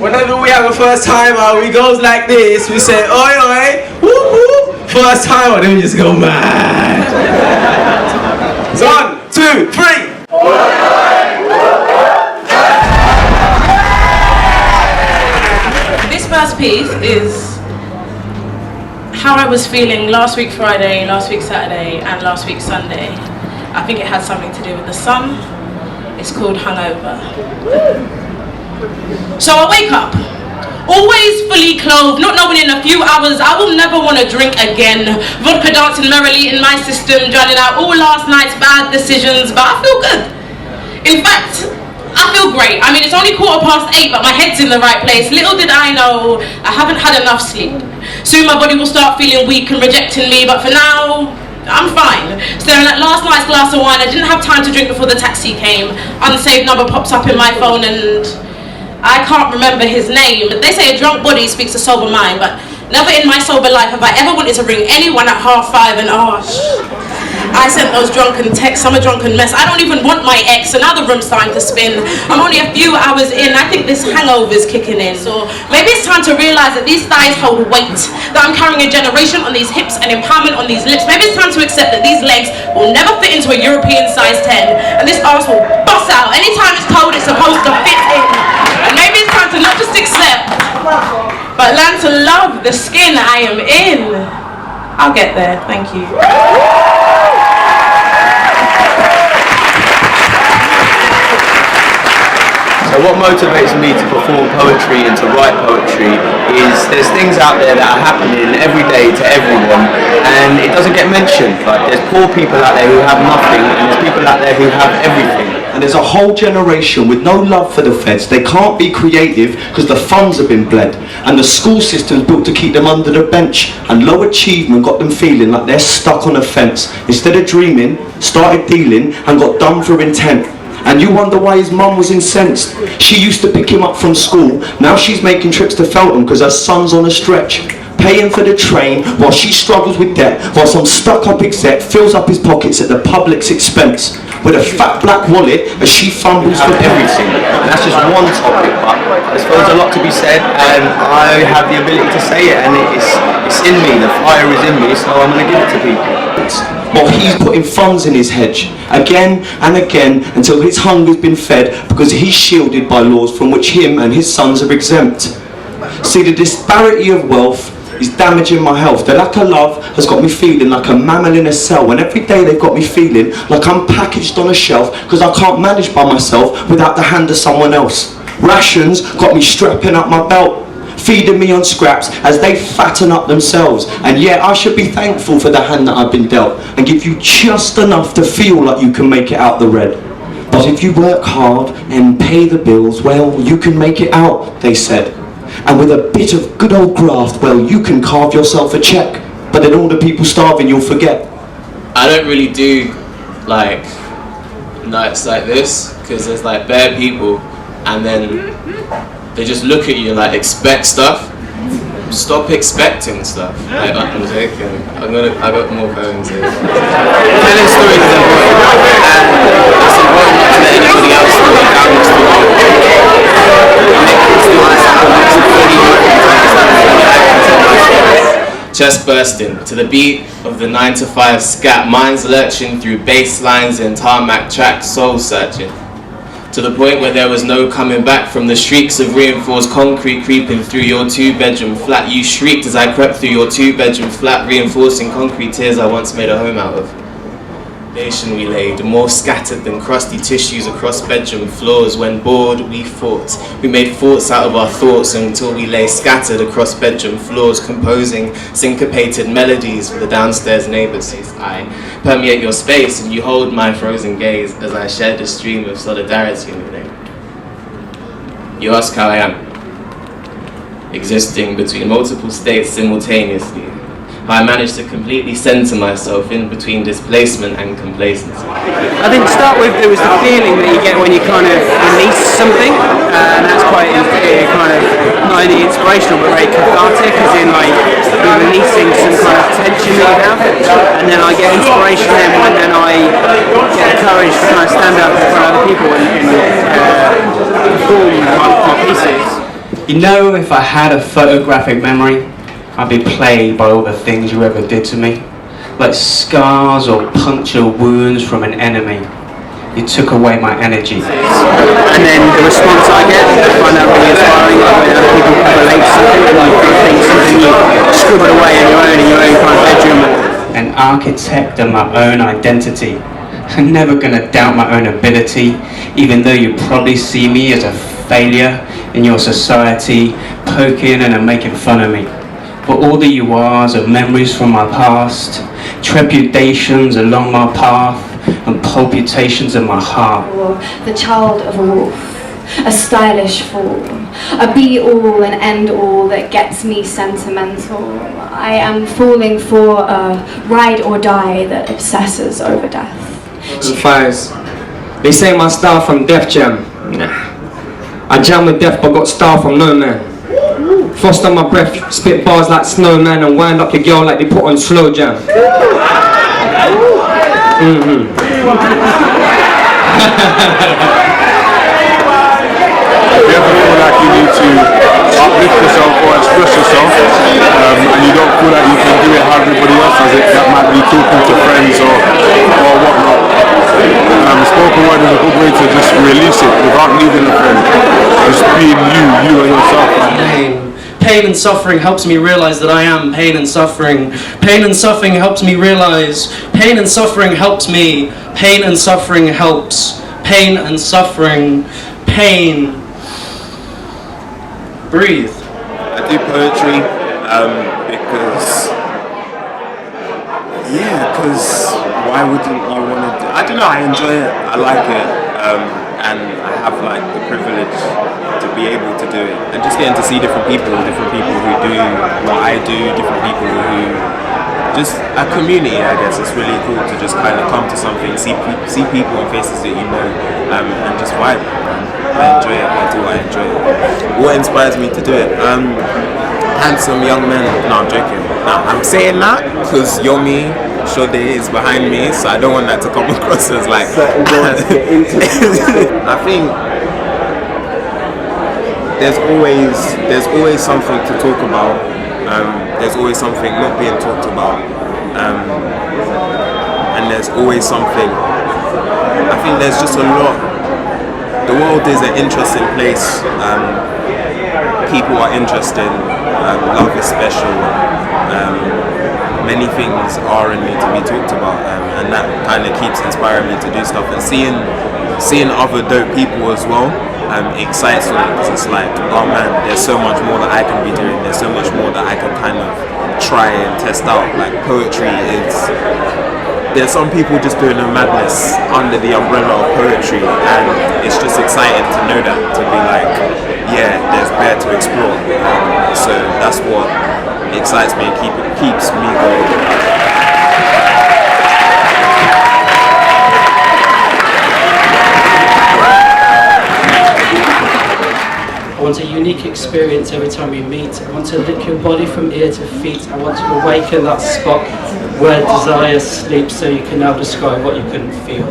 Whenever we have a first timer, we goes like this. We say, oi, oi, whoop, whoop. First timer, then we just go mad. So 1, 2, 3. This first piece is how I was feeling last week Friday, last week Saturday, and last week Sunday. I think it had something to do with the sun. It's called Hungover. So I wake up, always fully clothed, not knowing in a few hours I will never want to drink again. Vodka dancing merrily in my system, drowning out all last night's bad decisions, but I feel good. In fact, I feel great. I mean, it's only 8:15, but my head's in the right place. Little did I know, I haven't had enough sleep. Soon my body will start feeling weak and rejecting me, but for now, I'm fine. Staring at last night's glass of wine, I didn't have time to drink before the taxi came. Unsaved number pops up in my phone and I can't remember his name. They say a drunk body speaks a sober mind, but never in my sober life have I ever wanted to ring anyone at 5:30 and I sent those drunken texts, I'm a drunken mess. I don't even want my ex, and now the room's starting to spin. I'm only a few hours in, I think this hangover's kicking in. So maybe it's time to realise that these thighs hold weight, that I'm carrying a generation on these hips and empowerment on these lips. Maybe it's time to accept that these legs will never fit into a European size 10, and this arse will bust out. Anytime it's cold, it's supposed to fit in. And maybe it's time to not just accept, but learn to love the skin I am in. I'll get there, thank you. So what motivates me to perform poetry and to write poetry is there's things out there that are happening every day to everyone and it doesn't get mentioned. Like there's poor people out there who have nothing and there's people out there who have everything. And there's a whole generation with no love for the feds. They can't be creative because the funds have been bled and the school system's built to keep them under the bench, and low achievement got them feeling like they're stuck on a fence. Instead of dreaming, started dealing and got done for intent. And you wonder why his mum was incensed. She used to pick him up from school. Now she's making trips to Feltham because her son's on a stretch. Paying for the train while she struggles with debt, while some stuck-up exec fills up his pockets at the public's expense with a fat black wallet as she fumbles for everything. And that's just one topic, but I suppose a lot to be said, and I have the ability to say it, and it's in me. The fire is in me, so I'm going to give it to people. While he's putting funds in his hedge again and again until his hunger's been fed because he's shielded by laws from which him and his sons are exempt. See, the disparity of wealth is damaging my health. The lack of love has got me feeling like a mammal in a cell, and every day they've got me feeling like I'm packaged on a shelf because I can't manage by myself without the hand of someone else. Rations got me strapping up my belt, feeding me on scraps as they fatten up themselves. And yet I should be thankful for the hand that I've been dealt and give you just enough to feel like you can make it out the red. But if you work hard and pay the bills, well, you can make it out, they said. And with a bit of good old graft, well, you can carve yourself a check. But then all the people starving, you'll forget. I don't really do like nights like this because there's like bare people and then they just look at you and like expect stuff. Stop expecting stuff. Like, I'm joking. I got more poems here. Telling stories is important, and it's important not to let anybody else slow you down the story. Chest bursting to the beat of the 9 to 5 scat, minds lurching through bass lines and tarmac track, soul searching. To the point where there was no coming back from the shrieks of reinforced concrete creeping through your 2-bedroom flat. You shrieked as I crept through your 2-bedroom flat, reinforcing concrete tears I once made a home out of. Nation we laid, more scattered than crusty tissues across bedroom floors. When bored, we fought. We made forts out of our thoughts until we lay scattered across bedroom floors, composing syncopated melodies for the downstairs neighbors. I permeate your space and you hold my frozen gaze as I shed a stream of solidarity in your name. You ask how I am, existing between multiple states simultaneously. How I managed to completely center myself in between displacement and complacency. I think to start with, there was the feeling that you get when you kind of release something, and that's quite kind of not only inspirational but very cathartic, as in like you're releasing some kind of tension that you have, and then I get inspiration then I get the courage to kind of stand up in front of other people and perform my pieces. You know, if I had a photographic memory, I'd be plagued by all the things you ever did to me. Like scars or puncture wounds from an enemy. You took away my energy. And then the response I get, I find that really inspiring when other people can relate to something and you kind of think something you scribbled away in your own kind of bedroom. An architect of my own identity. I'm never gonna doubt my own ability, even though you probably see me as a failure in your society, poking and making fun of me. But all that you are are memories from my past, trepidations along my path, and palpitations in my heart. The child of a wolf, a stylish fool, a be-all and end-all that gets me sentimental. I am falling for a ride or die that obsesses over death. Fires. They say my style from Def Jam. Nah. I jam with death but got style from no man. Frost on my breath, spit bars like snowman and wind up your girl like they put on slow jam. If you ever feel like you need to uplift yourself or express yourself, and you don't feel like you can do it how everybody else does it, that might be talking to friends or whatnot. Spoken word is a good way to just release it without needing a friend. Just being you and yourself. Pain and suffering helps me realize that I am pain and suffering. Pain and suffering helps me realize. Pain and suffering helps me. Pain and suffering helps. Pain and suffering. Pain. Breathe. I do poetry because why wouldn't you want to do? I don't know, I enjoy it, I like it, and I have like the privilege to be able to do it, and just getting to see different people who do what I do, different people who just a community. I guess it's really cool to just kind of come to something, see people and faces that you know, and just vibe. I enjoy it. I enjoy it. What inspires me to do it? Handsome young men. No, I'm joking. No, I'm saying that because Yomi Shode is behind me, so I don't want that to come across as like. I think there's always something to talk about. There's always something not being talked about, and there's always something. I think there's just a lot. The world is an interesting place. People are interesting. Love is special. Many things are and need to be talked about, and that kind of keeps inspiring me to do stuff. And seeing other dope people as well excites me, because it's like, oh man, there's so much more that I can be doing. There's so much more that I can kind of try and test out. Like poetry is. There's some people just doing a madness under the umbrella of poetry, and it's just exciting to know that, to be like, yeah, there's better to explore. So that's what excites me and keeps me going. I want a unique experience every time we meet. I want to lick your body from ear to feet. I want to awaken that spot where desire sleeps, so you can now describe what you couldn't feel.